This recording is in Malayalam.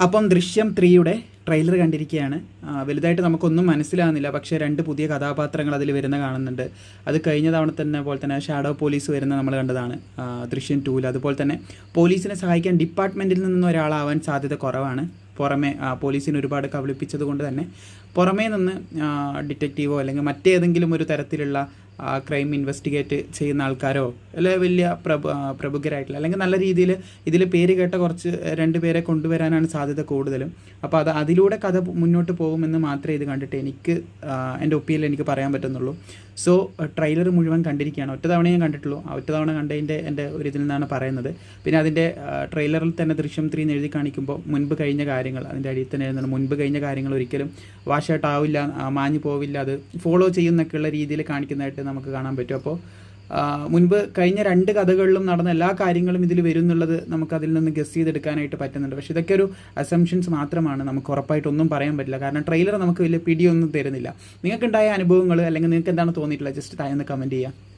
അപ്പം ദൃശ്യം 3യുടെ ട്രെയിലർ കണ്ടിരിക്കുകയാണ്. വലുതായിട്ട് നമുക്കൊന്നും മനസ്സിലാകുന്നില്ല. പക്ഷേ 2 പുതിയ കഥാപാത്രങ്ങൾ അതിൽ വരുന്ന കാണുന്നുണ്ട്. അത് കഴിഞ്ഞ തവണ തന്നെ പോലെ തന്നെ ഷാഡോ പോലീസ് വരുന്ന നമ്മൾ കണ്ടതാണ് ദൃശ്യം 2-ൽ. അതുപോലെ തന്നെ പോലീസിനെ സഹായിക്കാൻ ഡിപ്പാർട്ട്മെൻറ്റിൽ നിന്നും ഒരാളാവാൻ സാധ്യത കുറവാണ്. പുറമെ പോലീസിനെ ഒരുപാട് കബളിപ്പിച്ചത് കൊണ്ട് തന്നെ പുറമേ നിന്ന് ഡിറ്റക്റ്റീവോ അല്ലെങ്കിൽ മറ്റേതെങ്കിലും ഒരു തരത്തിലുള്ള ക്രൈം ഇൻവെസ്റ്റിഗേറ്റ് ചെയ്യുന്ന ആൾക്കാരോ അല്ലെങ്കിൽ വലിയ പ്രമുഖരായിട്ടുള്ള അല്ലെങ്കിൽ നല്ല രീതിയിൽ ഇതിൽ പേര് കേട്ട കുറച്ച് 2 പേരെ കൊണ്ടുവരാനാണ് സാധ്യത കൂടുതലും. അപ്പോൾ അതിലൂടെ കഥ മുന്നോട്ട് പോകുമെന്ന് മാത്രമേ ഇത് കണ്ടിട്ട് എൻ്റെ ഒപ്പീനിയൻ എനിക്ക് പറയാൻ പറ്റുന്നുള്ളൂ. സോ ട്രെയിലർ മുഴുവൻ കണ്ടിരിക്കുകയാണ്. ഒറ്റ തവണ ഞാൻ കണ്ടിട്ടുള്ളൂ. ഒറ്റ തവണ കണ്ടതിൻ്റെ എൻ്റെ ഒരു ഇതിൽ നിന്നാണ് പറയുന്നത്. പിന്നെ അതിൻ്റെ ട്രെയിലറിൽ തന്നെ ദൃശ്യം 3 എന്ന് എഴുതി കാണിക്കുമ്പോൾ മുൻപ് കഴിഞ്ഞ കാര്യങ്ങൾ അതിൻ്റെ അടിയിൽ തന്നെ എഴുതുന്നുണ്ട്. മുൻപ് കഴിഞ്ഞ കാര്യങ്ങൾ ഒരിക്കലും വാഷൗട്ടാവില്ല, മാഞ്ഞു പോവില്ല, അത് ഫോളോ ചെയ്യുന്നൊക്കെയുള്ള രീതിയിൽ കാണിക്കുന്നതായിട്ട് നമുക്ക് കാണാൻ പറ്റും. അപ്പോൾ മുൻപ് കഴിഞ്ഞ 2 കഥകളിലും നടന്ന എല്ലാ കാര്യങ്ങളും ഇതിൽ വരും എന്നുള്ളത് നമുക്കതിൽ നിന്ന് ഗസ് ചെയ്തെടുക്കാനായിട്ട് പറ്റുന്നുണ്ട്. പക്ഷേ ഇതൊക്കെ ഒരു അസംഷൻസ് മാത്രമാണ്. നമുക്ക് ഉറപ്പായിട്ടൊന്നും പറയാൻ പറ്റില്ല. കാരണം ട്രെയിലർ നമുക്ക് വലിയ പിടിയൊന്നും തരുന്നില്ല. നിങ്ങൾക്കുണ്ടായ അനുഭവങ്ങൾ അല്ലെങ്കിൽ നിങ്ങൾക്ക് എന്താണ് തോന്നിയിട്ടുള്ളത് ജസ്റ്റ് താഴെ ഒന്ന് കമൻറ്റ് ചെയ്യുക.